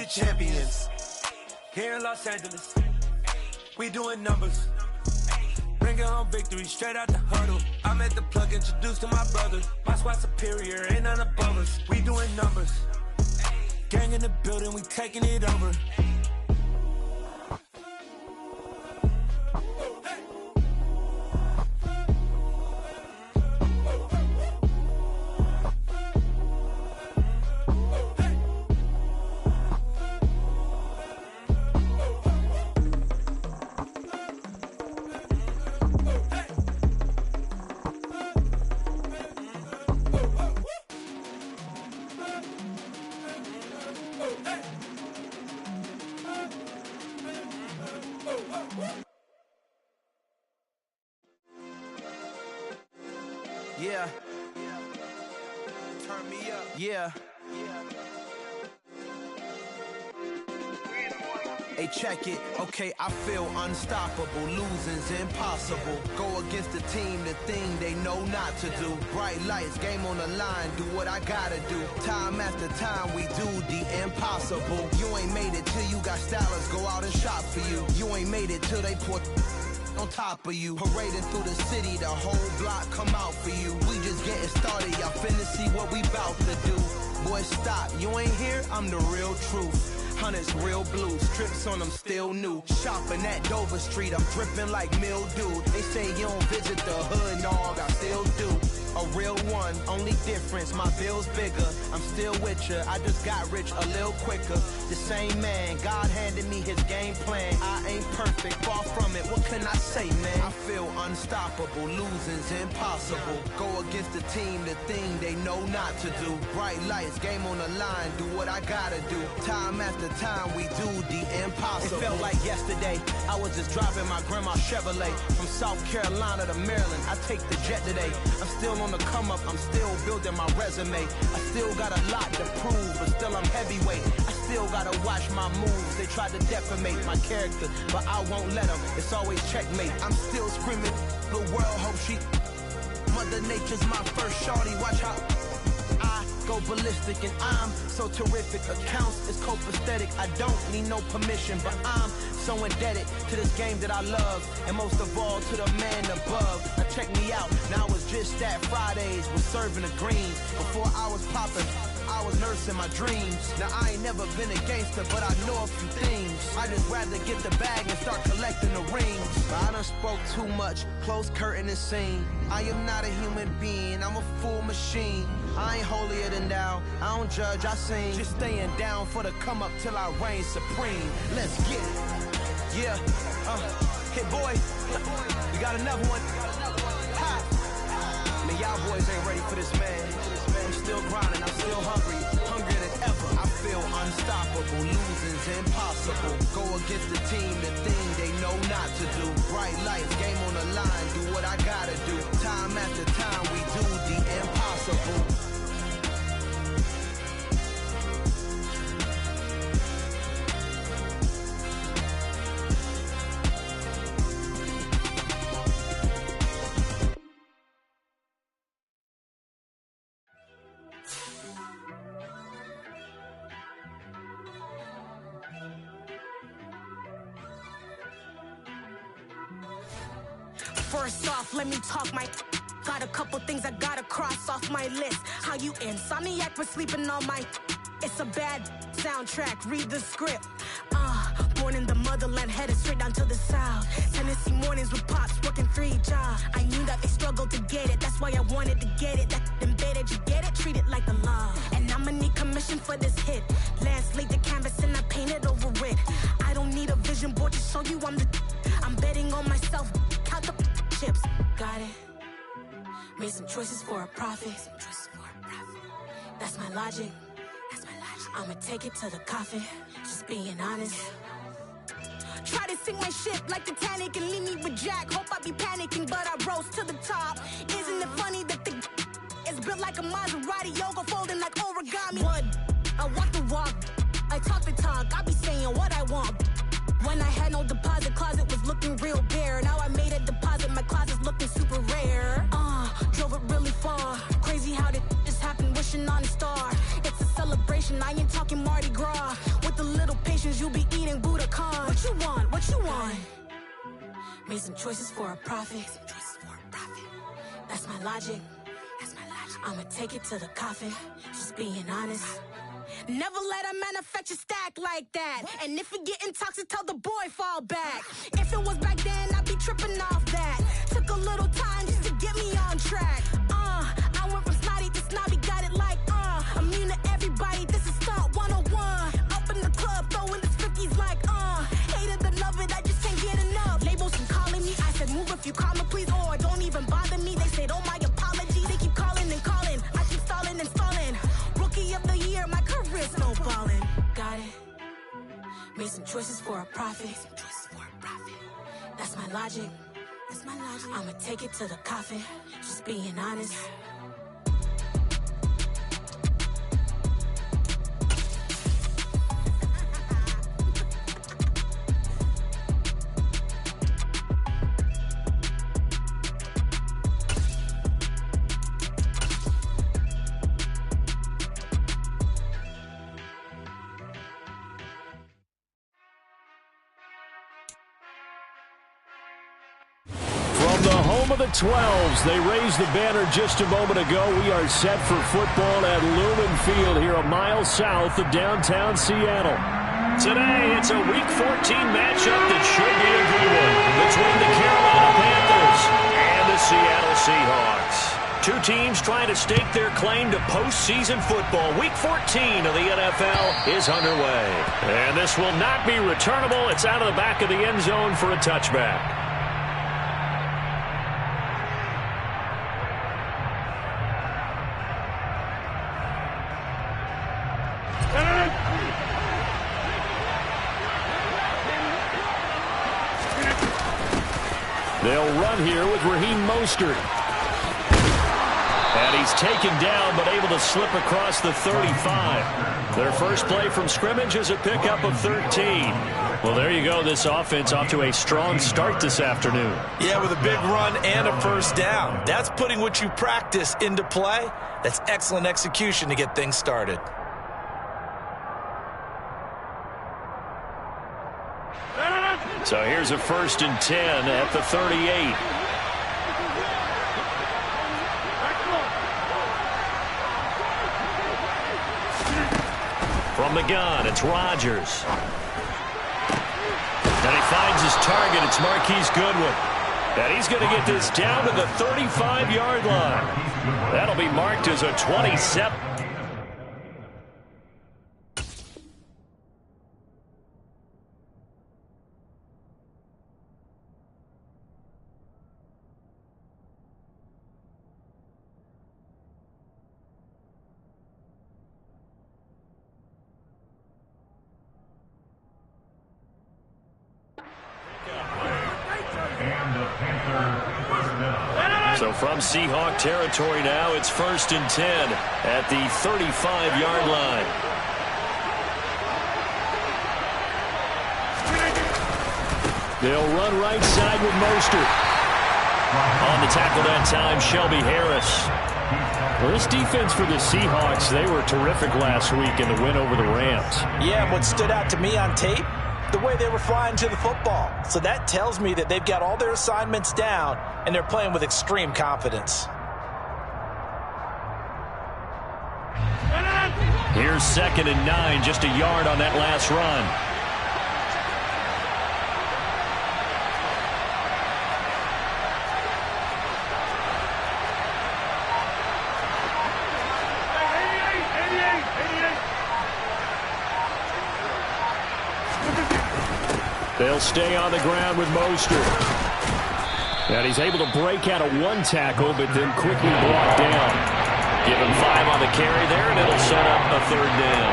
champions. Here in Los Angeles, we doing numbers. Bringing home victory straight out the huddle. I'm at the plug, introduced to my brother. My squad superior, ain't none above us. We doing numbers. Gang in the building, we taking it over. Yeah. Turn me up. Yeah. Hey, check it. Okay, I feel unstoppable. Losing's impossible. Go against the team, the thing they know not to do. Bright lights, game on the line. Do what I gotta do. Time after time, we do the impossible. You ain't made it till you got stylists go out and shop for you. You ain't made it till they pour on top of you. Parading through the city, the whole block come out for you. We just getting started, y'all finna see what we bout to do. Boy, stop, you ain't here, I'm the real truth. Hunters, real blue, strips on them still new. Shopping at Dover Street, I'm dripping like mildew. They say you don't visit the hood, dog, I still do. A real one, only difference, my bill's bigger. I'm still with ya, I just got rich a little quicker. The same man, God handed me his game plan. I ain't perfect, far from it, what can I say, man? I feel unstoppable, losing's impossible. Go against the team, the thing they know not to do. Bright lights, game on the line, do what I gotta do. Time after time, we do the impossible. It felt like yesterday, I was just driving my grandma's Chevrolet. From South Carolina to Maryland, I take the jet today. I'm still on the come up, I'm still building my resume. I still got a lot to prove, but still I'm heavyweight. I still gotta watch my moves. They try to defamate my character, but I won't let them. It's always checkmate. I'm still screaming, the world hope she. Mother Nature's my first shorty, watch how I go ballistic and I'm so terrific. Accounts is copacetic, I don't need no permission, but I'm so indebted to this game that I love, and most of all to the man above. Now check me out, now it's just that Fridays was serving the greens. Before I was popping, I was nursing my dreams. Now I ain't never been a gangster, but I know a few things. I just rather get the bag and start collecting the rings. I done spoke too much, close curtain and scene. I am not a human being, I'm a full machine. I ain't holier than thou, I don't judge, I sing. Just staying down for the come up till I reign supreme. Let's get it. Yeah, hit boy, we got another one. Ha! Man, y'all boys ain't ready for this, man. I'm still grinding, I'm still hungry, hungrier than ever. I feel unstoppable, losing's impossible. Go against the team, the thing they know not to do. Bright lights, game on the line, do what I gotta do. Time after time, we do the impossible. First off, let me talk my. Got a couple things I gotta cross off my list. How you insomniac for sleeping on my. It's a bad soundtrack, read the script. Born in the motherland, headed straight down to the south. Tennessee mornings with pops, working 3 jobs. I knew that they struggled to get it, that's why I wanted to get it. That embedded, you get it, treat it like a law. And I'ma need commission for this hit. Last laid the canvas and I painted over it. I don't need a vision board to show you I'm betting on myself, count the chips. Got it. Made some choices for a profit. That's my logic. I'ma take it to the coffin. Just being honest. Try to sink my ship like Titanic and leave me with Jack. Hope I be panicking, but I rose to the top. Isn't it funny that the is built like a Maserati, yoga folding like origami? What? I walk the walk. I talk the talk. I be saying what I want. When I had no deposit, closet was looking real bare. Now I made a deposit, my closet's looking super rare. Drove it really far. Crazy how did this happen, wishing on a star. It's a celebration, I ain't talking Mardi Gras. With a little Made some choices for a profit. That's my logic. I'ma take it to the coffin. Just being honest. Never let a manufacture stack like that. And if it getting toxic, tell the boy fall back. If it was back then, I'd be tripping off that. Took a little time just to get me on track. I went from snotty to snobby, got it like immune to everybody. This is stunt 101. Up in the club, throwing the 50s like hate it and love it, I just can't get enough. Labels keep calling me, I said move if you call me please, or don't even bother me. They said oh my apology, they keep calling and calling. I keep stalling and stalling. Rookie of the year, my career snowballing. Got it. Made some choices for a profit. That's my logic. I'ma take it to the coffin. Just being honest. The home of the 12s. They raised the banner just a moment ago. We are set for football at Lumen Field here a mile south of downtown Seattle. Today, it's a Week 14 matchup that should be a good one between the Carolina Panthers and the Seattle Seahawks. Two teams trying to stake their claim to postseason football. Week 14 of the NFL is underway. And this will not be returnable. It's out of the back of the end zone for a touchback. They'll run here with Raheem Mostert. And he's taken down but able to slip across the 35. Their first play from scrimmage is a pickup of 13. Well, there you go. This offense off to a strong start this afternoon. Yeah, with a big run and a first down. That's putting what you practice into play. That's excellent execution to get things started. So here's a 1st and 10 at the 38. From the gun, it's Rodgers. And he finds his target. It's Marquise Goodwin. And he's going to get this down to the 35-yard line. That'll be marked as a 27. So from Seahawk territory now, it's 1st and 10 at the 35-yard line. They'll run right side with Mostert. On the tackle that time, Shelby Harris. Well, this defense for the Seahawks, they were terrific last week in the win over the Rams. Yeah, and what stood out to me on tape, the way they were flying to the football. So that tells me that they've got all their assignments down and they're playing with extreme confidence. Here's 2nd and 9, just a yard on that last run. They'll stay on the ground with Mostert. And he's able to break out of one tackle, but then quickly brought down. Give him 5 on the carry there, and it'll set up a 3rd down.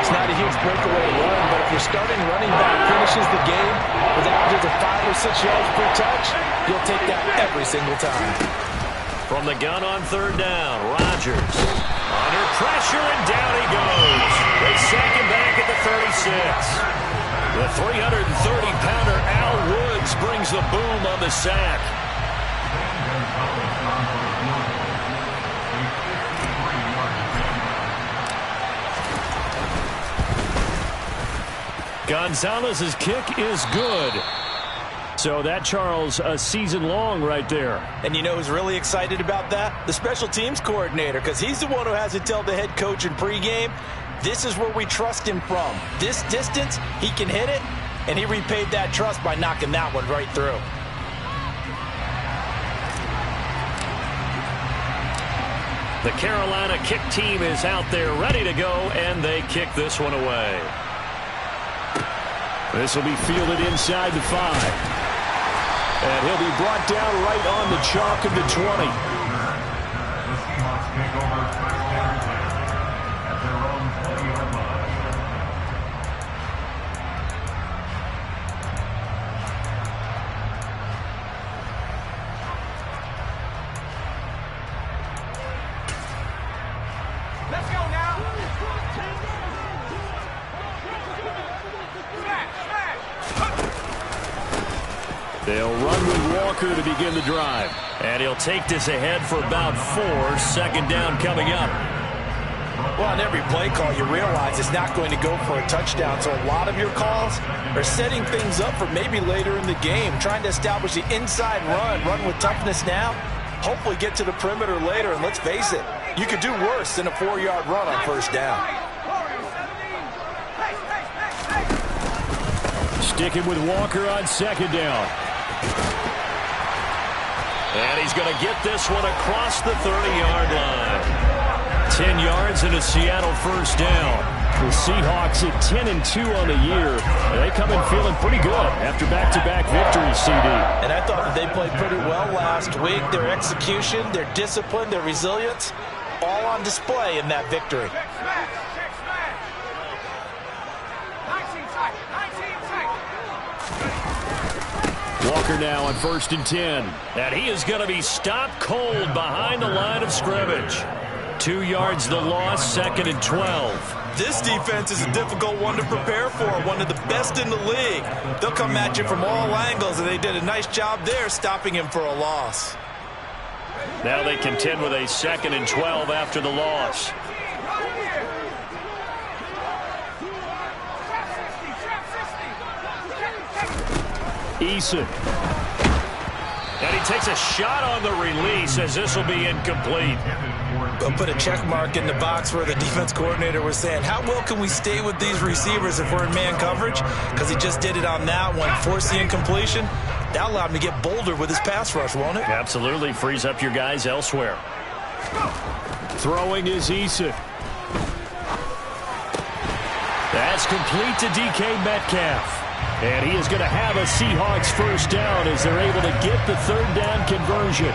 It's not a huge breakaway run, but if your starting running back finishes the game with averages of 5 or 6 yards per touch, you'll take that every single time. From the gun on 3rd down, Rodgers. Under pressure, and down he goes. They sack him back at the 36. The 330-pounder Al Woods brings the boom on the sack. Gonzalez's kick is good. So that, Charles, a season long right there. And you know who's really excited about that? The special teams coordinator, because he's the one who has to tell the head coach in pregame, this is where we trust him from. This distance, he can hit it, and he repaid that trust by knocking that one right through. The Carolina kick team is out there ready to go, and they kick this one away. This will be fielded inside the 5. And he'll be brought down right on the chalk of the 20. They'll run with Walker to begin the drive. And he'll take this ahead for about 4. Second down coming up. Well, on every play call, you realize it's not going to go for a touchdown. So a lot of your calls are setting things up for maybe later in the game, trying to establish the inside run with toughness now, hopefully get to the perimeter later. And let's face it, you could do worse than a 4-yard run on first down. Sticking with Walker on second down. And he's going to get this one across the 30-yard line. 10 yards and a Seattle first down. The Seahawks at 10-2 on the year. They come in feeling pretty good after back-to-back victories, CD. And I thought that they played pretty well last week. Their execution, their discipline, their resilience, all on display in that victory. Walker now on 1st and 10. And he is going to be stopped cold behind the line of scrimmage. 2 yards the loss, 2nd and 12. This defense is a difficult one to prepare for, one of the best in the league. They'll come at you from all angles, and they did a nice job there stopping him for a loss. Now they contend with a 2nd and 12 after the loss. Eason. And he takes a shot on the release as this will be incomplete. They'll put a check mark in the box where the defense coordinator was saying, how well can we stay with these receivers if we're in man coverage? Because he just did it on that one, forced the incompletion. That allowed him to get bolder with his pass rush, won't it? Absolutely. Frees up your guys elsewhere. Throwing is Eason. That's complete to DK Metcalf. And he is going to have a Seahawks first down as they're able to get the 3rd down conversion.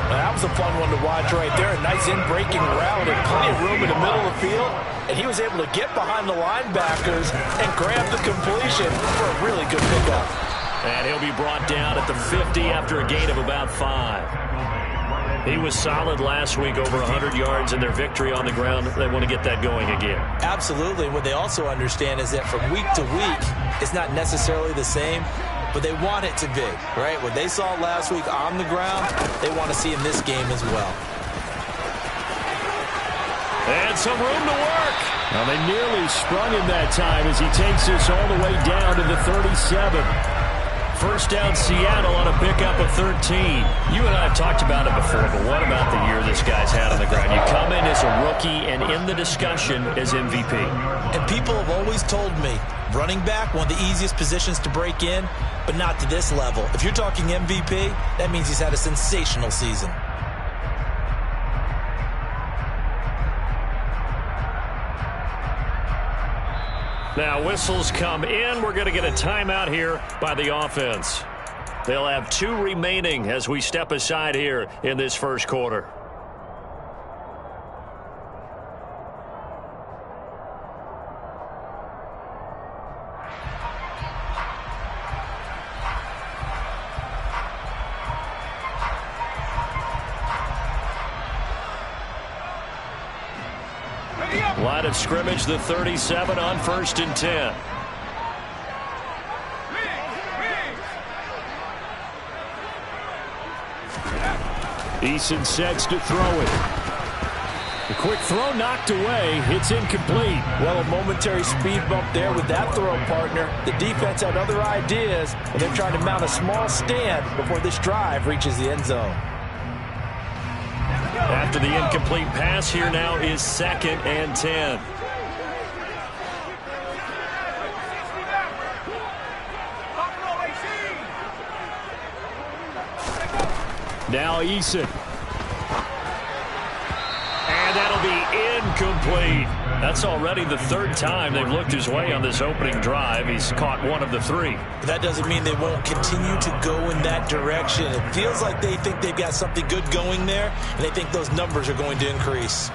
That was a fun one to watch right there. A nice in-breaking route and plenty of room in the middle of the field. And he was able to get behind the linebackers and grab the completion for a really good pickup. And he'll be brought down at the 50 after a gain of about 5. He was solid last week, over 100 yards in their victory on the ground. They want to get that going again. Absolutely. What they also understand is that from week to week, it's not necessarily the same, but they want it to be, right? What they saw last week on the ground, they want to see in this game as well. And some room to work. Now they nearly sprung him that time as he takes this all the way down to the 37. First down Seattle on a pickup of 13. You and I have talked about it before, but what about the year this guy's had on the ground? You come in as a rookie and in the discussion as MVP. And people have always told me, running back, one of the easiest positions to break in, but not to this level. If you're talking MVP, that means he's had a sensational season. Now whistles come in. We're going to get a timeout here by the offense. They'll have 2 remaining as we step aside here in this first quarter. Line of scrimmage, the 37 on 1st and 10. Eason sets to throw it. The quick throw knocked away. It's incomplete. Well, a momentary speed bump there with that throw, partner. The defense had other ideas, and they're trying to mount a small stand before this drive reaches the end zone. After the incomplete pass, here now is 2nd and 10. Now Eason. And that'll be incomplete. That's already the 3rd time they've looked his way on this opening drive. He's caught 1 of the 3. But that doesn't mean they won't continue to go in that direction. It feels like they think they've got something good going there, and they think those numbers are going to increase.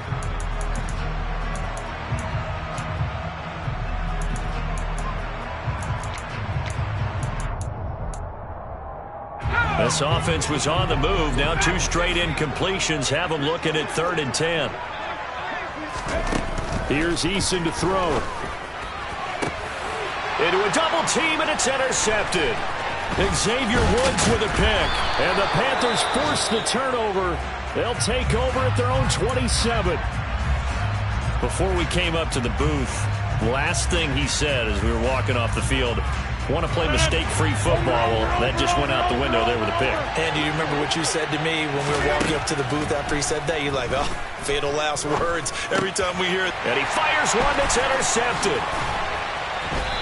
This offense was on the move. Now 2 straight incompletions have them looking at 3rd and 10. Here's Eason to throw. Into a double team, and it's intercepted. Xavier Woods with a pick. And the Panthers force the turnover. They'll take over at their own 27. Before we came up to the booth, last thing he said as we were walking off the field, want to play mistake-free football. Well, that just went out the window there with a pick. And do you remember what you said to me when we were walking up to the booth after he said that? You're like, oh, fatal last words every time we hear it. And he fires one that's intercepted.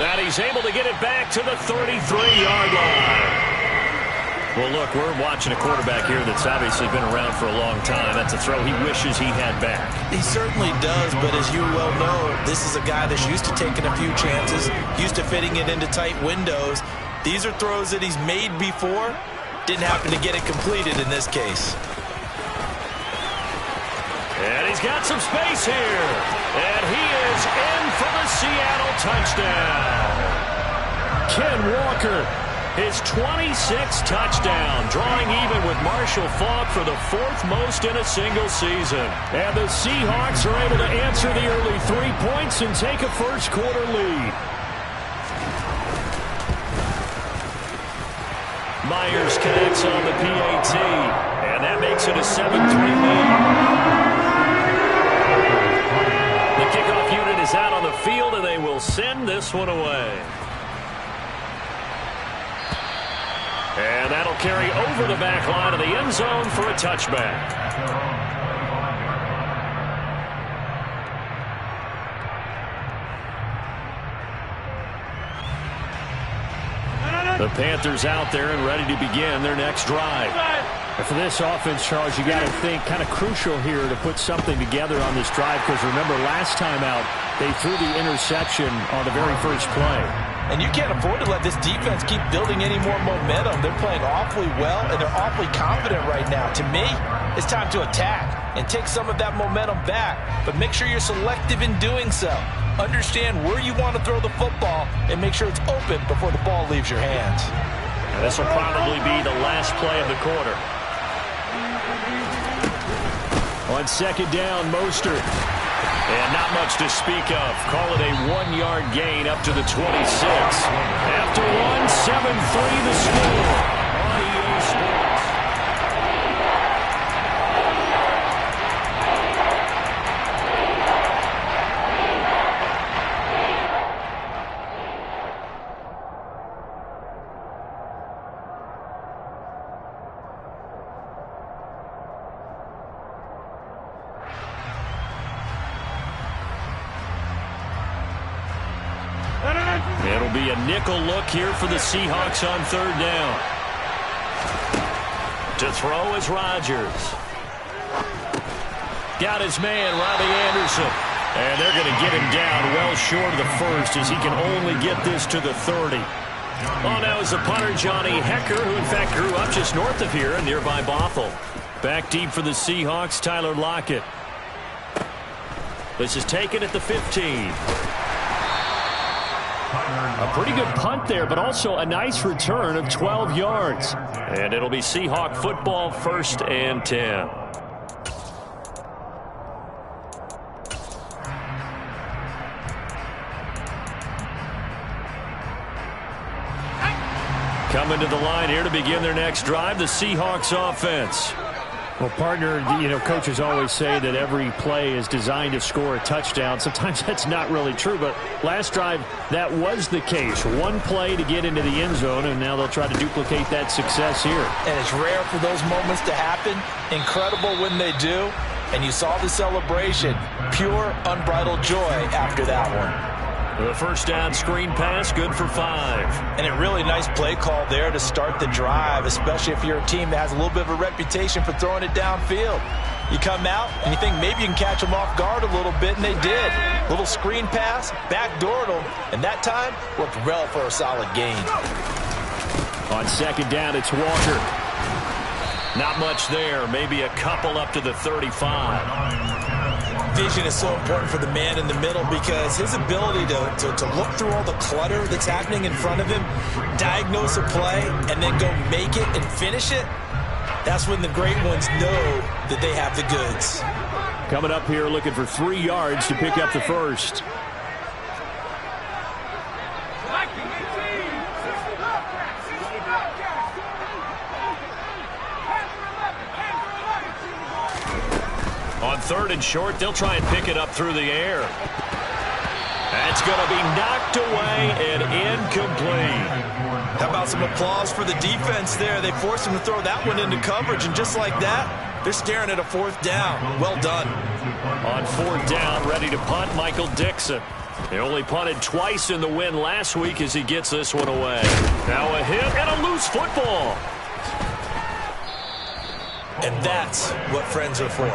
And he's able to get it back to the 33-yard line. Well, look, we're watching a quarterback here that's obviously been around for a long time. That's a throw he wishes he had back. He certainly does, but as you well know, this is a guy that's used to taking a few chances, used to fitting it into tight windows. These are throws that he's made before. Didn't happen to get it completed in this case. And he's got some space here. And he is in for the Seattle touchdown. Ken Walker, his 26th touchdown, drawing even with Marshall Faulk for the 4th most in a single season. And the Seahawks are able to answer the early 3 points and take a first-quarter lead. Myers connects on the PAT, and that makes it a 7-3 lead. The kickoff unit is out on the field, and they will send this one away. And that'll carry over the back line of the end zone for a touchback. The Panthers out there and ready to begin their next drive. And for this offense, Charles, you got to think kind of crucial here to put something together on this drive, because remember last time out they threw the interception on the very first play. And you can't afford to let this defense keep building any more momentum. They're playing awfully well, and they're awfully confident right now. To me, it's time to attack and take some of that momentum back. But make sure you're selective in doing so. Understand where you want to throw the football and make sure it's open before the ball leaves your hands. This will probably be the last play of the quarter. On 2nd down, Mostert. And not much to speak of. Call it a 1-yard gain up to the 26. After 1, 7-3 the score on EA Sports. It'll be a nickel look here for the Seahawks on 3rd down. To throw is Rodgers. Got his man, Robbie Anderson. And they're going to get him down well short of the first, as he can only get this to the 30. Oh, now is the punter, Johnny Hecker, who in fact grew up just north of here in nearby Bothell. Back deep for the Seahawks, Tyler Lockett. This is taken at the 15. A pretty good punt there, but also a nice return of 12 yards. And it'll be Seahawk football, 1st and 10. Coming to the line here to begin their next drive, the Seahawks offense. Well, partner, coaches always say that every play is designed to score a touchdown. Sometimes that's not really true, but last drive, that was the case. One play to get into the end zone, and now they'll try to duplicate that success here. And it's rare for those moments to happen. Incredible when they do. And you saw the celebration. Pure, unbridled joy after that one. The first down screen pass, good for 5. And a really nice play call there to start the drive, especially if you're a team that has a little bit of a reputation for throwing it downfield. You come out and you think maybe you can catch them off guard a little bit, and they did. Little screen pass, backdoored them, and that time worked well for a solid gain. On second down, it's Walker. Not much there, maybe a couple up to the 35. Vision is so important for the man in the middle because his ability to look through all the clutter that's happening in front of him, diagnose a play, and then go make it and finish it, that's when the great ones know that they have the goods. Coming up here looking for 3 yards to pick up the first. On 3rd and short, they'll try and pick it up through the air. That's going to be knocked away and incomplete. How about some applause for the defense there? They forced him to throw that one into coverage, and just like that, they're staring at a 4th down. Well done. On 4th down, ready to punt, Michael Dixon. He only punted twice in the win last week as he gets this one away. Now a hit and a loose football. And that's what friends are for.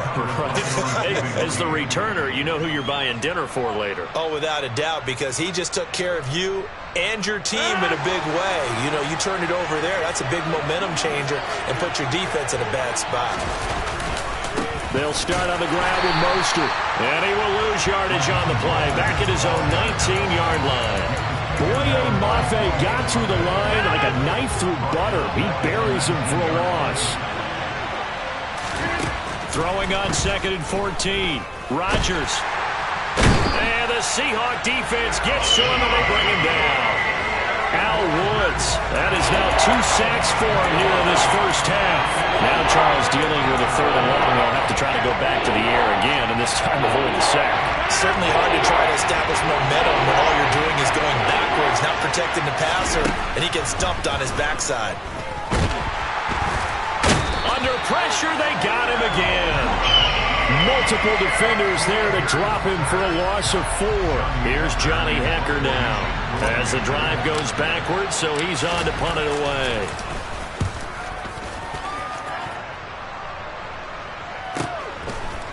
Hey, as the returner, you know who you're buying dinner for later. Oh, without a doubt, because he just took care of you and your team in a big way. You know, you turned it over there. That's a big momentum changer and put your defense in a bad spot. They'll start on the ground with Mostert. And he will lose yardage on the play. Back at his own 19-yard line. Boye Mafe got through the line like a knife through butter. He buries him for a loss. Throwing on 2nd and 14. Rodgers. And the Seahawk defense gets to him and they bring him down. Al Woods. That is now 2 sacks for him here in this first half. Now Charles dealing with a 3rd and long. They'll have to try to go back to the air again, and this time avoid the sack. Certainly hard to try to establish momentum when all you're doing is going backwards, not protecting the passer, and he gets dumped on his backside. Under pressure, they got him again. Multiple defenders there to drop him for a loss of 4. Here's Johnny Hecker now. As the drive goes backwards, so he's on to punt it away.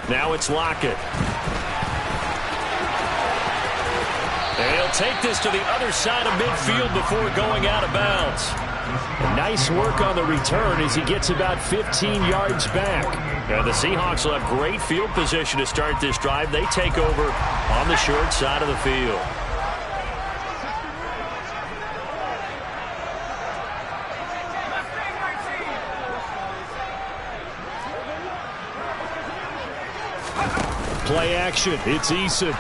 Now it's Lockett. And he'll take this to the other side of midfield before going out of bounds. Nice work on the return as he gets about 15 yards back. And the Seahawks will have great field position to start this drive. They take over on the short side of the field. Play action. It's Eason.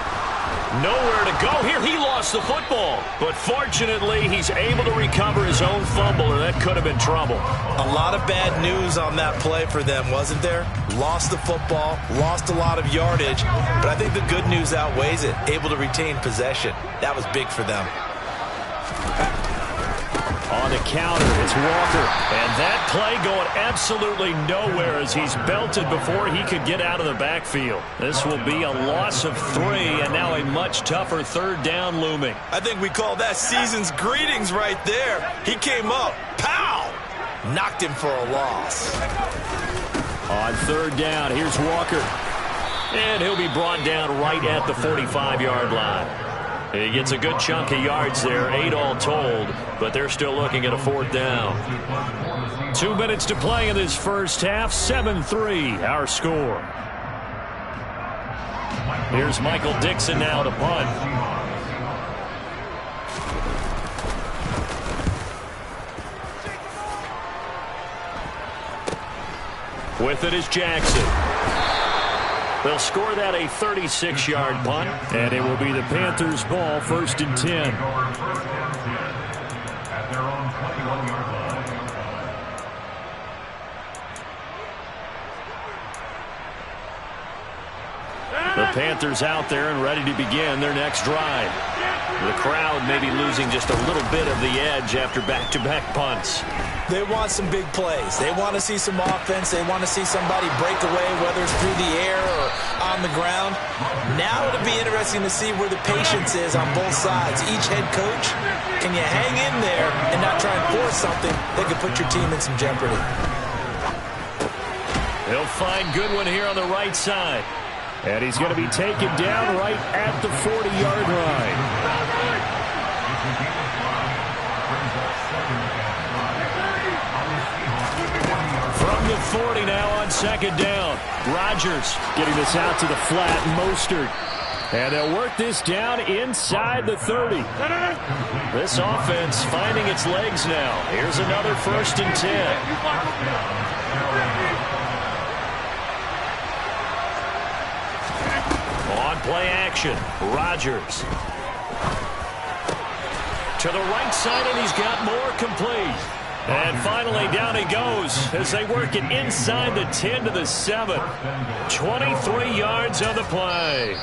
Nowhere to go here. He lost the football. But fortunately, he's able to recover his own fumble, or that could have been trouble. A lot of bad news on that play for them, wasn't there? Lost the football, lost a lot of yardage, but I think the good news outweighs it. Able to retain possession. That was big for them. On the counter, it's Walker. And that play going absolutely nowhere as he's belted before he could get out of the backfield. This will be a loss of 3, and now a much tougher 3rd down looming. I think we call that season's greetings right there. He came up, pow! Knocked him for a loss. On 3rd down, here's Walker. And he'll be brought down right at the 45-yard line. He gets a good chunk of yards there, 8 all told, but they're still looking at a 4th down. 2 minutes to play in this first half, 7-3 our score. Here's Michael Dixon now to punt. With it is Jackson. They'll score that a 36-yard punt, and it will be the Panthers' ball, 1st and 10. The Panthers out there and ready to begin their next drive. The crowd maybe losing just a little bit of the edge after back-to-back punts. They want some big plays. They want to see some offense. They want to see somebody break away, whether it's through the air or on the ground. Now it'll be interesting to see where the patience is on both sides. Each head coach, can you hang in there and not try and force something that could put your team in some jeopardy? He'll find Goodwin here on the right side. And he's going to be taken down right at the 40-yard line. From the 40 now on second down. Rodgers getting this out to the flat. Mostert. And they'll work this down inside the 30. This offense finding its legs now. Here's another 1st and 10. Play action. Rodgers. To the right side, and he's got more complete. And finally, down he goes as they work it inside the 10 to the 7. 23 yards on the play.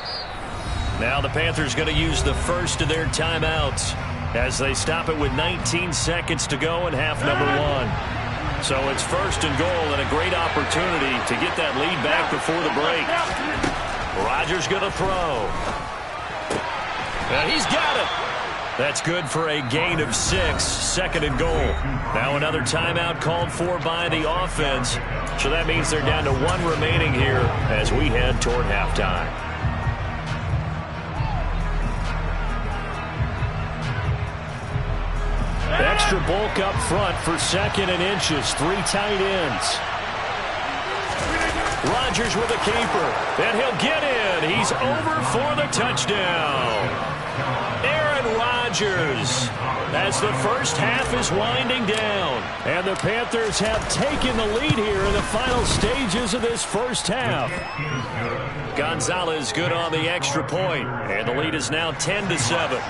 Now the Panthers going to use the first of their timeouts as they stop it with 19 seconds to go in half number 1. So it's 1st and goal, and a great opportunity to get that lead back before the break. Rodgers going to throw. And he's got it. That's good for a gain of 6. 2nd and goal. Now another timeout called for by the offense. So that means they're down to 1 remaining here as we head toward halftime. Extra bulk up front for 2nd and inches. 3 tight ends. Rodgers with a keeper, and he'll get in. He's over for the touchdown. Aaron Rodgers, as the first half is winding down. And the Panthers have taken the lead here in the final stages of this first half. Gonzalez good on the extra point, and the lead is now 10 to 7.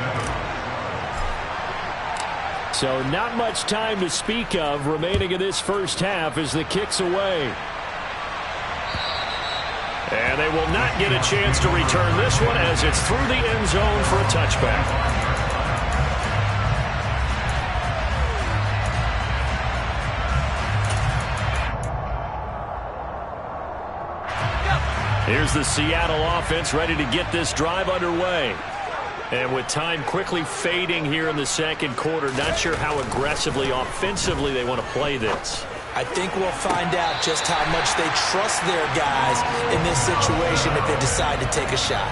So not much time to speak of remaining in this first half as the kick's away. And they will not get a chance to return this one as it's through the end zone for a touchback. Here's the Seattle offense ready to get this drive underway. And with time quickly fading here in the second quarter, not sure how aggressively, offensively they want to play this. I think we'll find out just how much they trust their guys in this situation if they decide to take a shot.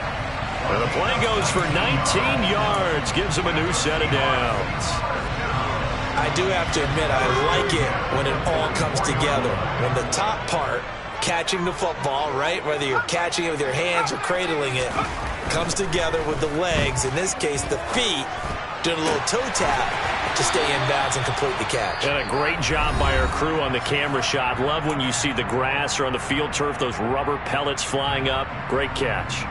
Well, the play goes for 19 yards, gives them a new set of downs. I do have to admit, I like it when it all comes together. When the top part, catching the football, right, whether you're catching it with your hands or cradling it, comes together with the legs, in this case the feet, doing a little toe tap to stay in bounds and complete the catch. And a great job by our crew on the camera shot. Love when you see the grass or on the field turf, those rubber pellets flying up. Great catch.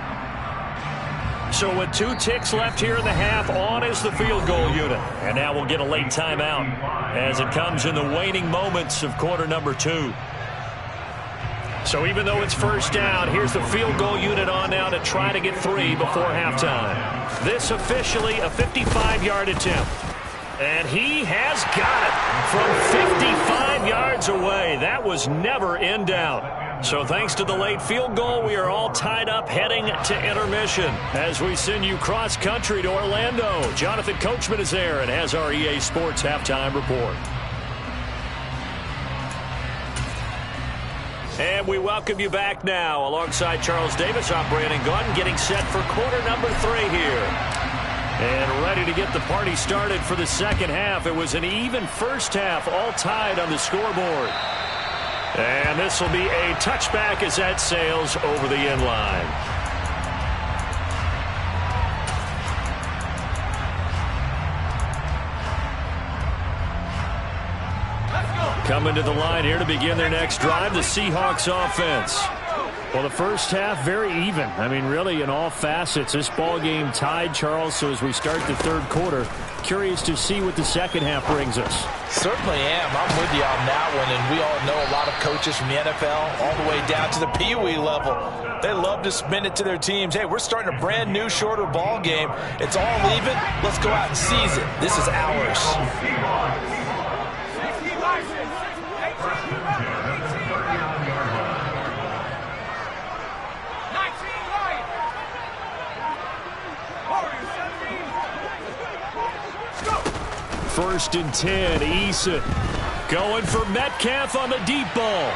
So with 2 ticks left here in the half, on is the field goal unit. And now we'll get a late timeout as it comes in the waning moments of quarter number 2. So even though it's first down, here's the field goal unit on now to try to get 3 before halftime. This officially a 55-yard attempt. And he has got it from 55 yards away. That was never in doubt. So thanks to the late field goal, we are all tied up heading to intermission as we send you cross-country to Orlando. Jonathan Coachman is there and has our EA Sports halftime report. And we welcome you back now alongside Charles Davis. I'm Brandon Gordon getting set for quarter number 3 here. And ready to get the party started for the second half. It was an even first half, all tied on the scoreboard. And this will be a touchback as that sails over the end line. Coming to the line here to begin their next drive, the Seahawks offense. Well, the first half, very even. I mean, really, in all facets, this ball game tied, Charles. So as we start the third quarter, Curious to see what the second half brings us. Certainly am. I'm with you on that one, and we all know a lot of coaches from the NFL all the way down to the Pee Wee level. They love to spin it to their teams. Hey, we're starting a brand new, shorter ball game. It's all even. Let's go out and seize it. This is ours. First and 10, Eason going for Metcalf on the deep ball.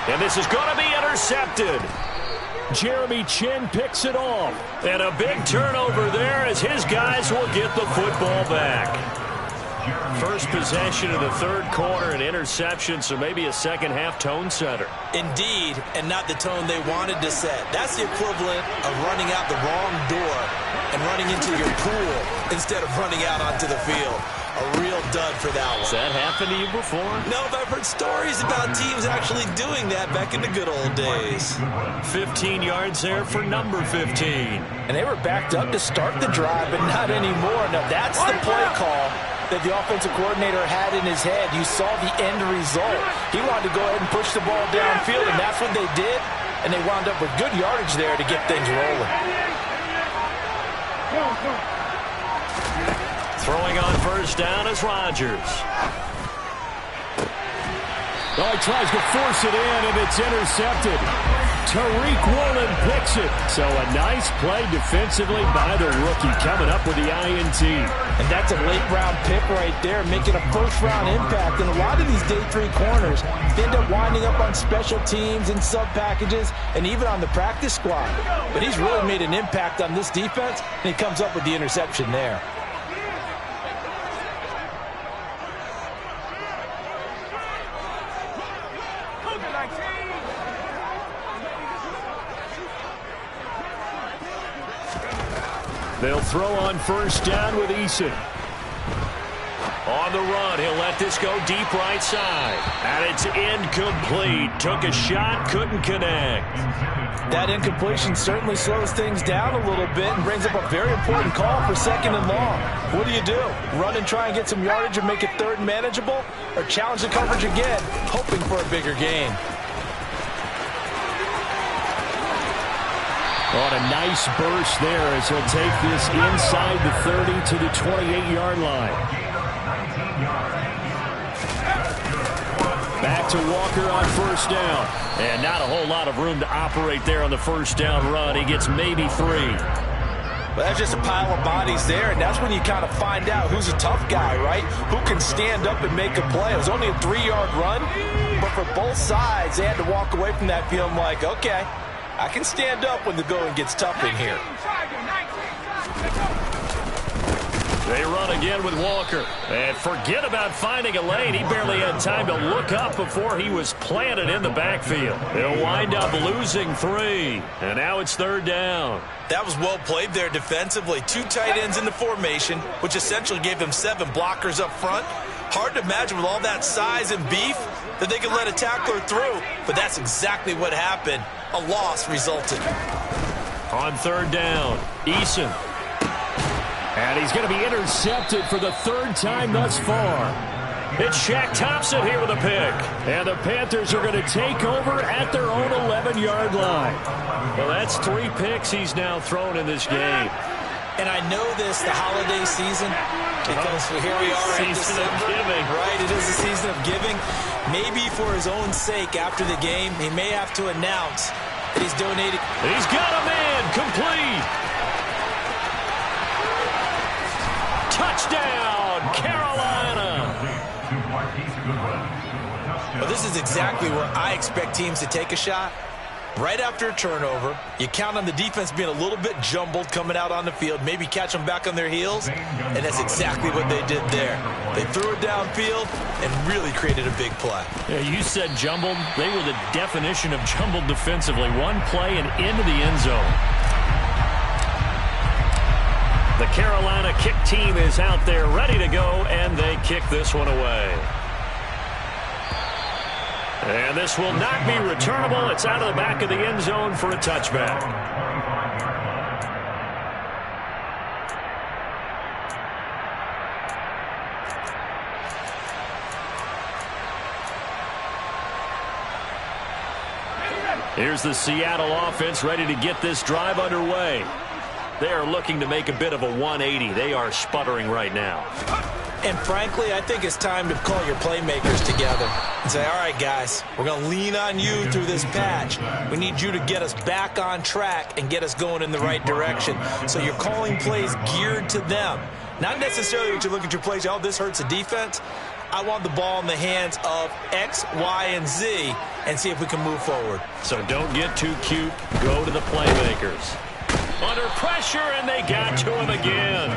And this is going to be intercepted. Jeremy Chin picks it off. And a big turnover there as his guys will get the football back. First possession of the third quarter, an interception, so maybe a second half tone setter. Indeed, and not the tone they wanted to set. That's the equivalent of running out the wrong door and running into your pool instead of running out onto the field. A real dud for that one. Has that happened to you before? No, but I've heard stories about teams actually doing that back in the good old days. 15 yards there for number 15. And they were backed up to start the drive, but not anymore. Now, that's the play call that the offensive coordinator had in his head. You saw the end result. He wanted to go ahead and push the ball downfield, and that's what they did. And they wound up with good yardage there to get things rolling. Throwing on first down is Rodgers. Oh, he tries to force it in, and it's intercepted. Tariq Woolen picks it. So a nice play defensively by the rookie, coming up with the INT. And that's a late-round pick right there, making a first-round impact. And a lot of these day 3 corners end up winding up on special teams and sub-packages and even on the practice squad. But he's really made an impact on this defense, and he comes up with the interception there. They'll throw on first down with Eason. On the run, he'll let this go deep right side. And it's incomplete. Took a shot, couldn't connect. That incompletion certainly slows things down a little bit and brings up a very important call for second and long. What do? Run and try and get some yardage and make it third and manageable? Or challenge the coverage again, hoping for a bigger gain? On a nice burst there as he'll take this inside the 30 to the 28-yard line. Back to Walker on first down. And not a whole lot of room to operate there on the first down run. He gets maybe 3. Well, that's just a pile of bodies there, and that's when you kind of find out who's a tough guy, right? Who can stand up and make a play. It was only a 3-yard run, but for both sides, they had to walk away from that feeling like, okay, I can stand up when the going gets tough in here. They run again with Walker. And forget about finding a lane. He barely had time to look up before he was planted in the backfield. They'll wind up losing 3. And now it's third down. That was well played there defensively. 2 tight ends in the formation, which essentially gave them 7 blockers up front. Hard to imagine with all that size and beef that they could let a tackler through. But that's exactly what happened. A loss resulted. On third down, Eason. And he's going to be intercepted for the 3rd time thus far. It's Shaq Thompson here with a pick. And the Panthers are going to take over at their own 11-yard line. Well, that's 3 picks he's now thrown in this game. And I know this, the holiday season, because here we are in December. Right, it is a season of giving. Maybe for his own sake after the game, he may have to announce that he's donating. He's got a man, complete. Touchdown, Carolina. Well, this is exactly where I expect teams to take a shot. Right after a turnover, you count on the defense being a little bit jumbled coming out on the field, maybe catch them back on their heels, and that's exactly what they did there. They threw it downfield and really created a big play. Yeah, you said jumbled. They were the definition of jumbled defensively. One play and into the end zone. The Carolina kick team is out there ready to go, and they kick this one away. And this will not be returnable. It's out of the back of the end zone for a touchback. Here's the Seattle offense ready to get this drive underway. They are looking to make a bit of a 180. They are sputtering right now. And frankly, I think it's time to call your playmakers together and say, all right, guys, we're going to lean on you through this patch. We need you to get us back on track and get us going in the right direction. So you're calling plays geared to them. Not necessarily that you look at your plays, oh, this hurts the defense. I want the ball in the hands of X, Y, and Z and see if we can move forward. So don't get too cute. Go to the playmakers. Under pressure, and they got to him again.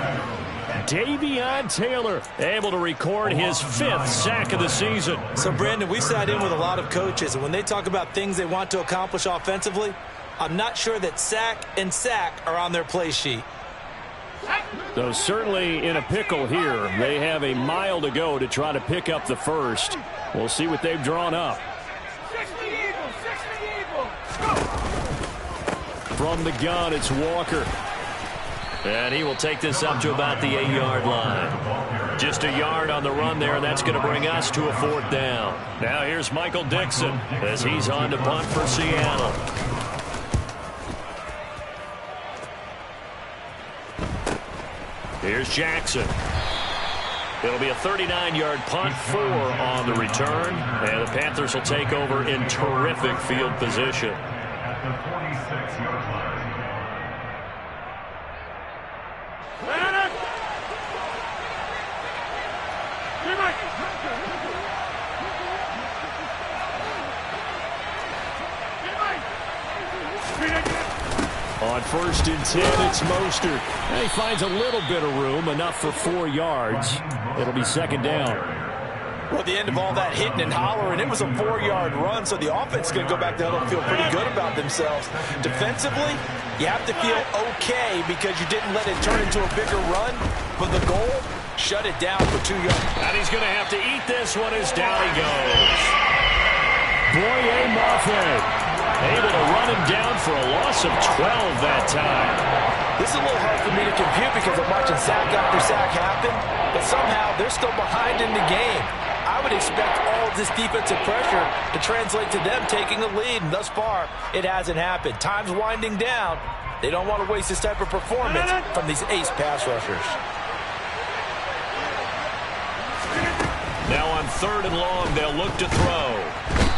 Davion Taylor able to record his 5th sack of the season. So, Brandon, we sat in with a lot of coaches, and when they talk about things they want to accomplish offensively, I'm not sure that sack and sack are on their play sheet. So certainly in a pickle here. They have a mile to go to try to pick up the first. We'll see what they've drawn up. From the gun, it's Walker. And he will take this up to about the 8-yard line. Just a yard on the run there, and that's going to bring us to a 4th down. Now here's Michael Dixon as he's on to punt for Seattle. Here's Jackson. It'll be a 39-yard punt, 4 on the return, and the Panthers will take over in terrific field position. At the 46-yard line. On 1st and 10, it's Mostert. And he finds a little bit of room, enough for 4 yards. It'll be 2nd down. Well, at the end of all that hitting and hollering, it was a 4-yard run, so the offense is going to go back there and feel pretty good about themselves. Defensively, you have to feel okay because you didn't let it turn into a bigger run, but the goal, shut it down for 2 yards. And he's going to have to eat this one as down he goes. Boye Mafe able to run him down for a loss of 12 that time. This is a little hard for me to compute because I'm watching sack after sack happen, but somehow they're still behind in the game. I would expect all of this defensive pressure to translate to them taking a lead, and thus far, it hasn't happened. Time's winding down. They don't want to waste this type of performance from these ace pass rushers. Now on 3rd and long, they'll look to throw.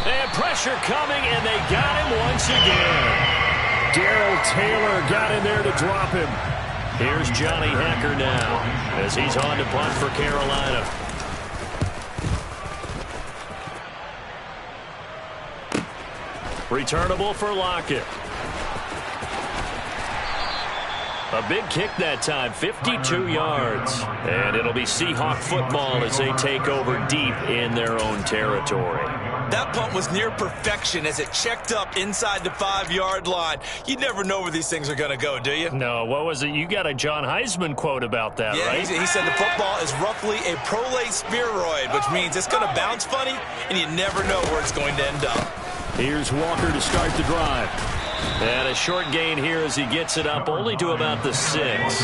And pressure coming, and they got him once again. Darrell Taylor got in there to drop him. Here's Johnny Hekker now as he's on to punt for Carolina. Returnable for Lockett. A big kick that time, 52 yards. And it'll be Seahawk football as they take over deep in their own territory. That punt was near perfection as it checked up inside the 5-yard line. You never know where these things are going to go, do you? No, what was it? You got a John Heisman quote about that, yeah, right? He said the football is roughly a prolate spheroid, which means it's going to bounce funny, and you never know where it's going to end up. Here's Walker to start the drive. And a short gain here as he gets it up only to about the 6.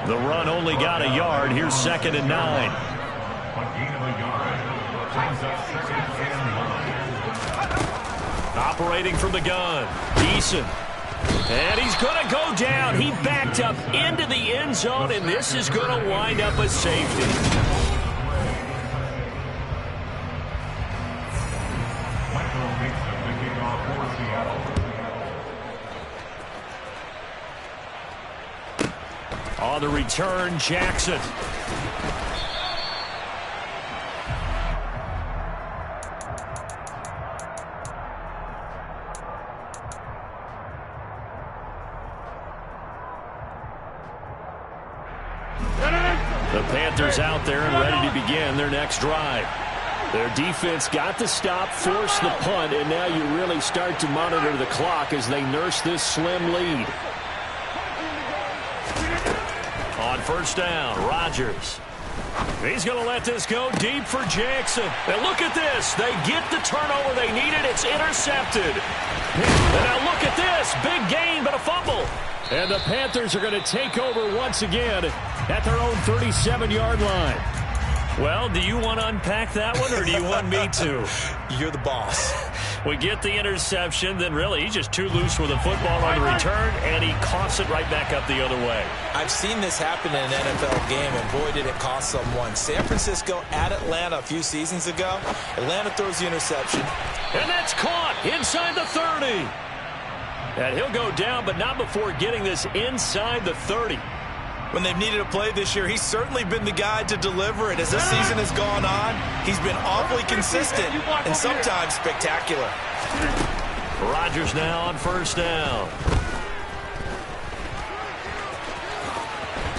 The run only got a yard. Here's 2nd and 9. Operating from the gun, Eason. And he's going to go down. He backed up into the end zone, and this is going to wind up a safety. On the return, Jackson. The Panthers out there and ready to begin their next drive. Their defense got the stop, forced the punt, and now you really start to monitor the clock as they nurse this slim lead. On 1st down, Rodgers. He's going to let this go deep for Jackson. And look at this. They get the turnover they needed. It's intercepted. And now look at this. Big gain, but a fumble. And the Panthers are going to take over once again at their own 37-yard line. Well, do you want to unpack that one, or do you want me to? You're the boss. We get the interception, then really he's just too loose with the football on the return, and he coughs it right back up the other way. I've seen this happen in an NFL game, and boy, did it cost someone. San Francisco at Atlanta a few seasons ago. Atlanta throws the interception. And that's caught inside the 30. And he'll go down, but not before getting this inside the 30. When they've needed a play this year, he's certainly been the guy to deliver it. As this season has gone on, he's been awfully consistent and sometimes spectacular. Rodgers now on first down.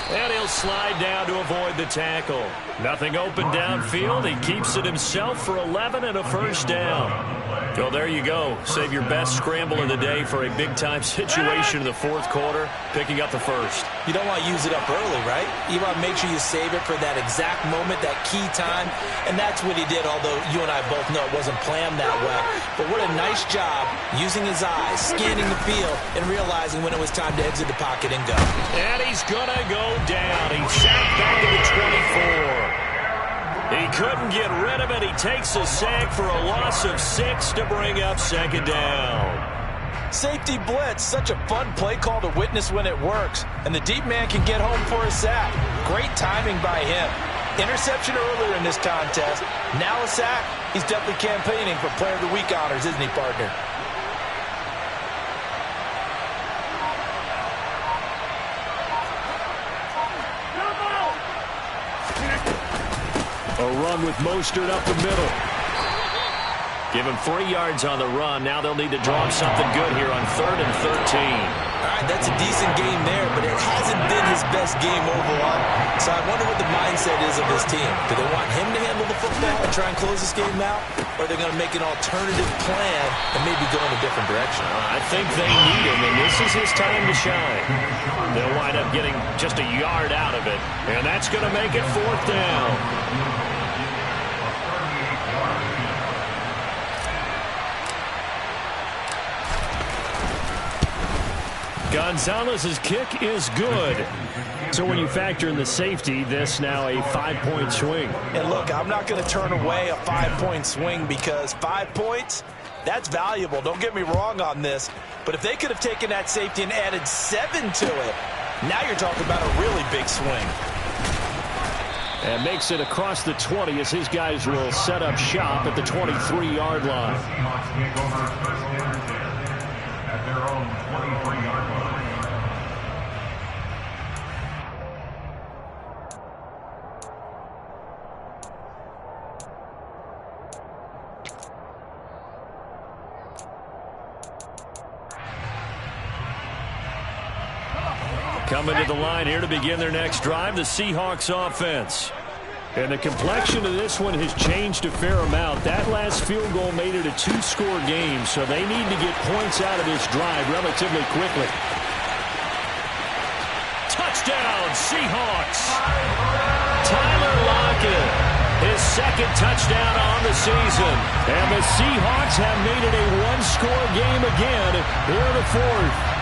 And he'll slide down to avoid the tackle. Nothing open downfield. He keeps it himself for 11 and a first down. Well, there you go. Save your best scramble of the day for a big-time situation in the fourth quarter, picking up the first. You don't want to use it up early, right? You want to make sure you save it for that exact moment, that key time, and that's what he did, although you and I both know it wasn't planned that way. But what a nice job using his eyes, scanning the field, and realizing when it was time to exit the pocket and go. And he's going to go down. He's sacked back to the 24. He couldn't get rid of it. He takes a sack for a loss of 6 to bring up second down. Safety blitz, such a fun play call to witness when it works. And the deep man can get home for a sack. Great timing by him. Interception earlier in this contest. Now a sack. He's definitely campaigning for Player of the Week honors, isn't he, partner? A run with Mostert up the middle. Give him 3 yards on the run. Now they'll need to draw up something good here on 3rd and 13. All right, that's a decent game there, but it hasn't been his best game overall. So I wonder what the mindset is of this team. Do they want him to handle the football and try and close this game out? Or are they going to make an alternative plan and maybe go in a different direction? I think they need him, and this is his time to shine. They'll wind up getting just a yard out of it, and that's going to make it 4th down. Gonzalez's kick is good. So when you factor in the safety, this now a 5-point swing. And look, I'm not going to turn away a 5-point swing because 5 points, that's valuable. Don't get me wrong on this. But if they could have taken that safety and added 7 to it, now you're talking about a really big swing. And makes it across the 20 as his guys will set up shop at the 23-yard line. At their own 23-yard line. Coming to the line here to begin their next drive, the Seahawks offense. And the complexion of this one has changed a fair amount. That last field goal made it a 2-score game, so they need to get points out of this drive relatively quickly. Touchdown, Seahawks! Tyler Lockett, his second touchdown on the season. And the Seahawks have made it a 1-score game again here in the 4th.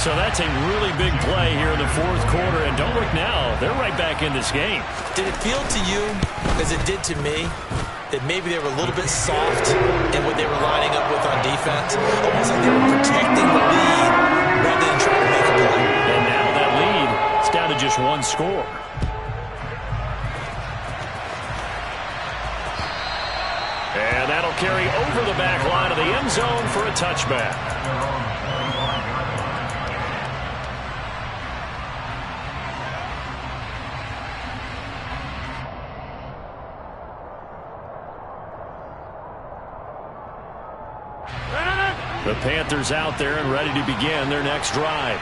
So that's a really big play here in the 4th quarter. And don't look now, they're right back in this game. Did it feel to you, as it did to me, that maybe they were a little bit soft in what they were lining up with on defense? Almost like they were protecting the lead rather than trying to make a play. And now that lead is down to just 1 score. And that'll carry over the back line of the end zone for a touchback. The Panthers out there and ready to begin their next drive.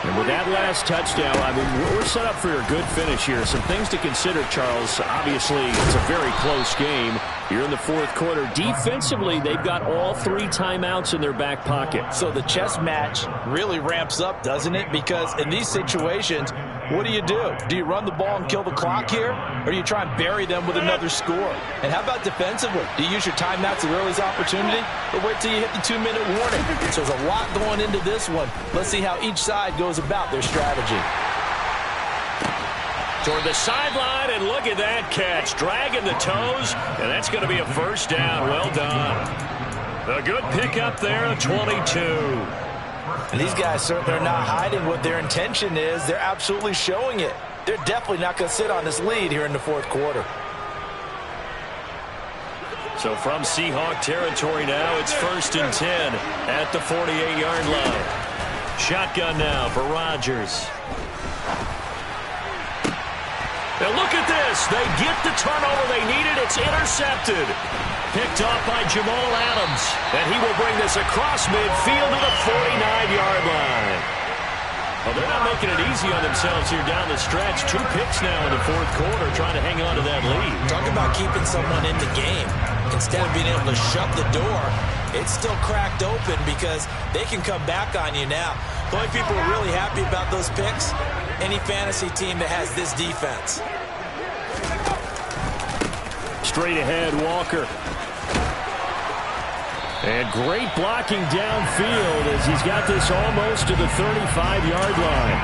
And with that last touchdown, I mean, we're set up for a good finish here. Some things to consider, Charles. Obviously, it's a very close game. You're in the 4th quarter. Defensively, they've got all 3 timeouts in their back pocket. So the chess match really ramps up, doesn't it? Because in these situations, what do? Do you run the ball and kill the clock here? Or do you try and bury them with another score? And how about defensively? Do you use your timeouts at earliest opportunity? Or wait till you hit the 2-minute warning? So there's a lot going into this one. Let's see how each side goes about their strategy. Toward the sideline, and look at that catch. Dragging the toes, and that's going to be a first down. Well done. A good pickup there at 22. And these guys certainly are not hiding what their intention is. They're absolutely showing it. They're definitely not going to sit on this lead here in the fourth quarter. So from Seahawk territory now, it's 1st and 10 at the 48-yard line. Shotgun now for Rodgers. Now look at this. They get the turnover they needed. It's intercepted. Picked off by Jamal Adams. And he will bring this across midfield to the 49-yard line. Well, they're not making it easy on themselves here down the stretch. 2 picks now in the fourth quarter, trying to hang on to that lead. Talk about keeping someone in the game. Instead of being able to shut the door, it's still cracked open because they can come back on you now. The only people who are really happy about those picks, any fantasy team that has this defense. Straight ahead, Walker. And great blocking downfield as he's got this almost to the 35-yard line.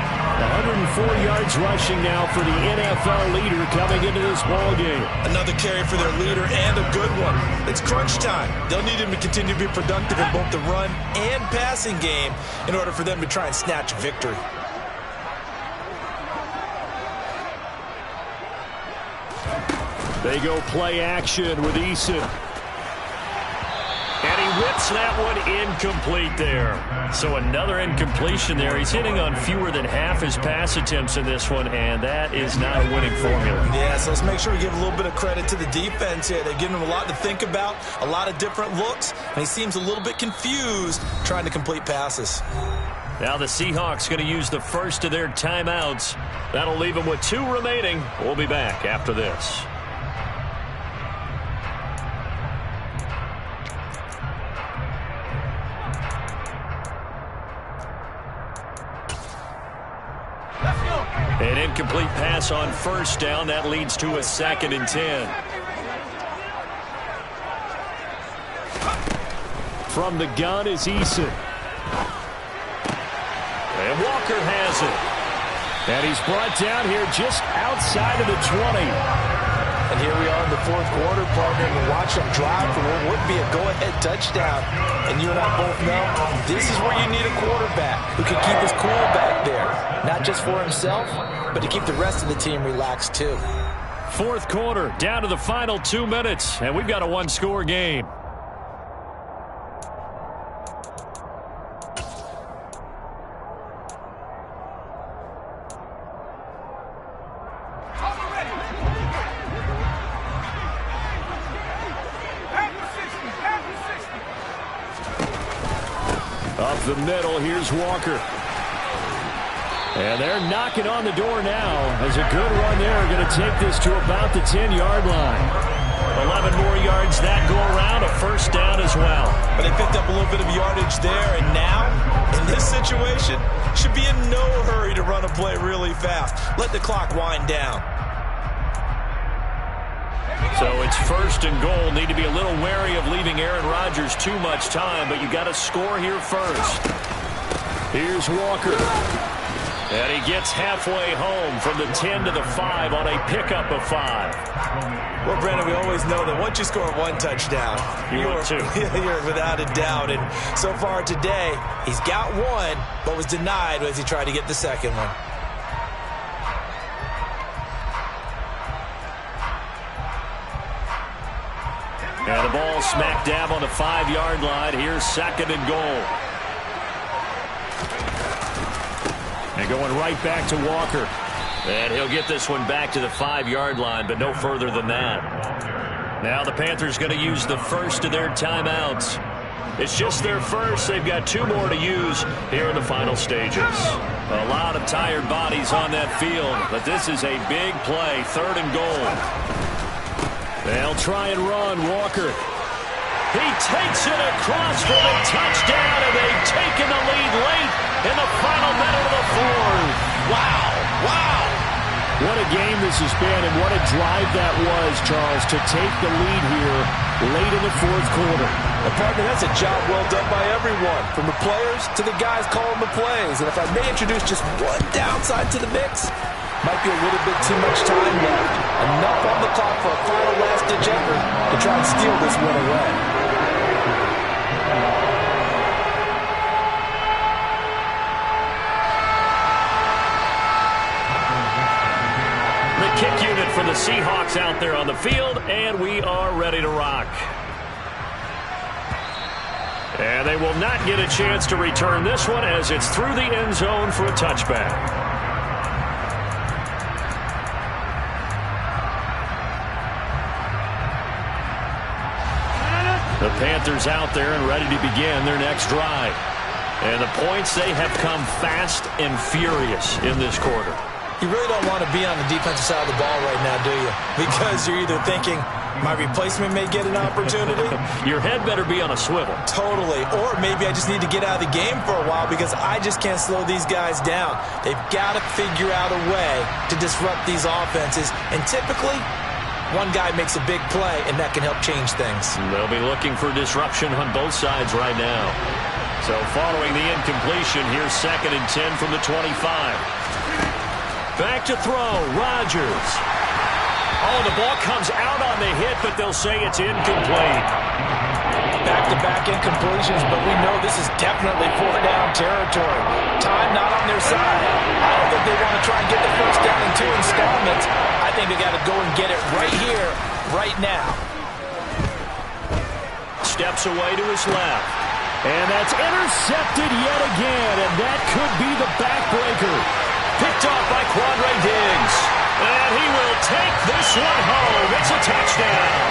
104 yards rushing now for the NFL leader coming into this ballgame. Another carry for their leader and a good one. It's crunch time. They'll need him to continue to be productive in both the run and passing game in order for them to try and snatch a victory. They go play action with Eason. And he whips that one incomplete there. So another incompletion there. He's hitting on fewer than half his pass attempts in this one, and that is not a winning formula. Yeah, so let's make sure we give a little bit of credit to the defense here. They're giving him a lot to think about, a lot of different looks, and he seems a little bit confused trying to complete passes. Now the Seahawks going to use the first of their timeouts. That'll leave them with 2 remaining. We'll be back after this. An incomplete pass on first down. That leads to a 2nd and 10. From the gun is Eason. And Walker has it. And he's brought down here just outside of the 20. And here we are in the fourth quarter, partner, and watch them drive for what would be a go-ahead touchdown. And you and I both know this is where you need a quarterback who can keep his cool back there. Not just for himself, but to keep the rest of the team relaxed too. Fourth quarter, down to the final 2 minutes, and we've got a 1-score game. Up the middle, here's Walker. And they're knocking on the door now. As a good run there, going to take this to about the 10-yard line. 11 more yards that go around, a first down as well. But they picked up a little bit of yardage there, and now, in this situation, should be in no hurry to run a play really fast. Let the clock wind down. So it's 1st and goal. Need to be a little wary of leaving Aaron Rodgers too much time, but you got to score here first. Here's Walker. And he gets halfway home from the 10 to the 5 on a pickup of 5. Well, Brandon, we always know that once you score 1 touchdown, you're without a doubt. And so far today, he's got 1, but was denied as he tried to get the second one. And the ball smack dab on the 5-yard line. Here's 2nd and goal. And going right back to Walker. And he'll get this one back to the 5-yard line, but no further than that. Now the Panthers going to use the first of their timeouts. It's just their first. They've got 2 more to use here in the final stages. A lot of tired bodies on that field, but this is a big play. 3rd and goal. They'll try and run. Walker. He takes it across for the touchdown, and they've taken the lead late in the final minute of the 4th. Wow. Wow. What a game this has been, and what a drive that was, Charles, to take the lead here late in the 4th quarter. Partner, that's a job well done by everyone, from the players to the guys calling the plays. And if I may introduce just one downside to the mix, Might be a little bit too much time left. Enough on the clock for a final last-ditch effort to try and steal this one away. The kick unit for the Seahawks out there on the field, and we are ready to rock. And they will not get a chance to return this one as it's through the end zone for a touchback. The Panthers out there and ready to begin their next drive. And the points, they have come fast and furious in this quarter. You really don't want to be on the defensive side of the ball right now, do you? Because you're either thinking, my replacement may get an opportunity. Your head better be on a swivel. Totally. Or maybe I just need to get out of the game for a while because I just can't slow these guys down. They've got to figure out a way to disrupt these offenses. And typically, one guy makes a big play, and that can help change things. They'll be looking for disruption on both sides right now. So following the incompletion, here's 2nd and 10 from the 25. Back to throw, Rodgers. Oh, the ball comes out on the hit, but they'll say it's incomplete. Back-to-back incompletions, but we know this is definitely 4-down territory. Time not on their side. I don't think they want to try and get the first down in 2 installments. I think they got to go and get it right here, right now. Steps away to his left. And that's intercepted yet again, and that could be the backbreaker. Picked off by Quandre Diggs. And he will take this one home. It's a touchdown.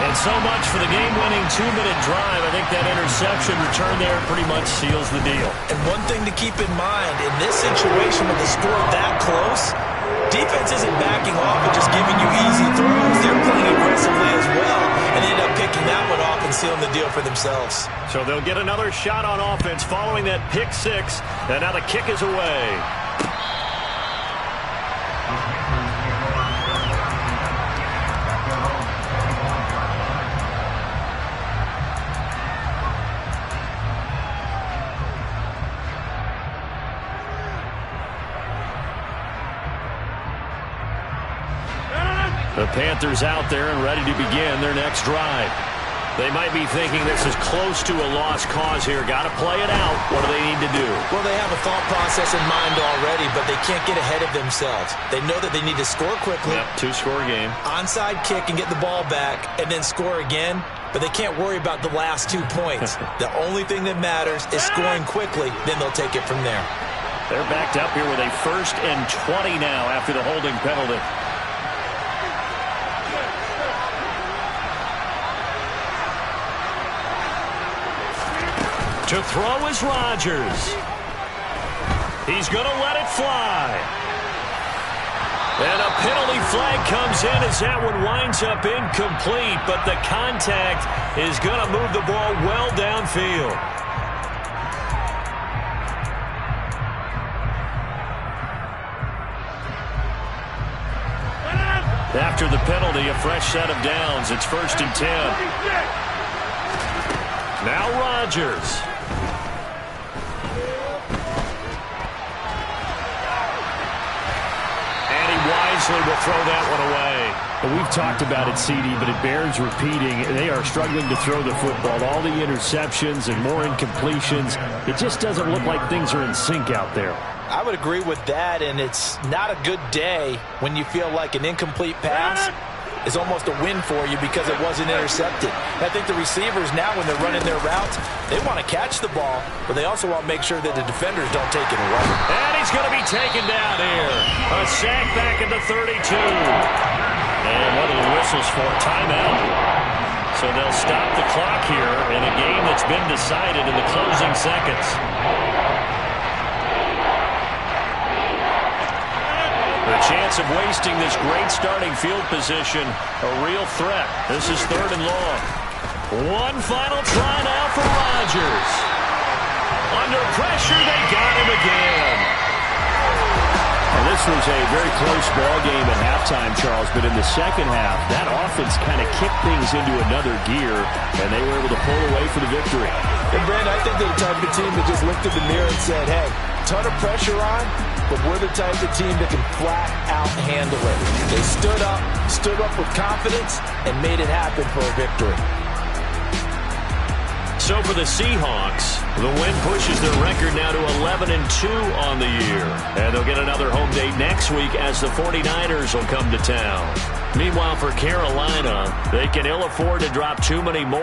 And so much for the game-winning 2-minute drive. I think that interception return there pretty much seals the deal. And one thing to keep in mind, in this situation with the score that close, defense isn't backing off and just giving you easy throws. They're playing aggressively as well, and they end up picking that one off and sealing the deal for themselves. So they'll get another shot on offense following that pick six, and now the kick is away. The Panthers out there and ready to begin their next drive. They might be thinking this is close to a lost cause here. Got to play it out. What do they need to do? Well, they have a thought process in mind already, but they can't get ahead of themselves. They know that they need to score quickly. Yep, 2-score game. Onside kick and get the ball back and then score again, but they can't worry about the last 2 points. The only thing that matters is scoring quickly, then they'll take it from there. They're backed up here with a 1st and 20 now after the holding penalty. To throw is Rodgers. He's going to let it fly. And a penalty flag comes in as that one winds up incomplete, but the contact is going to move the ball well downfield. After the penalty, a fresh set of downs. It's 1st and 10. Now Rodgers. Wisely will throw that one away. Well, we've talked about it, CD, but it bears repeating. They are struggling to throw the football. All the interceptions and more incompletions. It just doesn't look like things are in sync out there. I would agree with that, and it's not a good day when you feel like an incomplete pass is almost a win for you because it wasn't intercepted. And I think the receivers now, when they're running their routes, they want to catch the ball, but they also want to make sure that the defenders don't take it away. And he's going to be taken down here. A sack back at the 32. And what are the whistles for? Timeout. So they'll stop the clock here in a game that's been decided in the closing seconds. The chance of wasting this great starting field position, a real threat. This is 3rd and long. One final try now for Rodgers. Under pressure, they got him again. Well, this was a very close ball game at halftime, Charles, but in the second half, that offense kind of kicked things into another gear, and they were able to pull away for the victory. And, Brandon, I think they're the type of team that just looked at the mirror and said, hey, ton of pressure on, but we're the type of team that can flat out handle it. They stood up with confidence, and made it happen for a victory. So for the Seahawks, the win pushes their record now to 11-2 on the year. And they'll get another home date next week as the 49ers will come to town. Meanwhile, for Carolina, they can ill afford to drop too many more.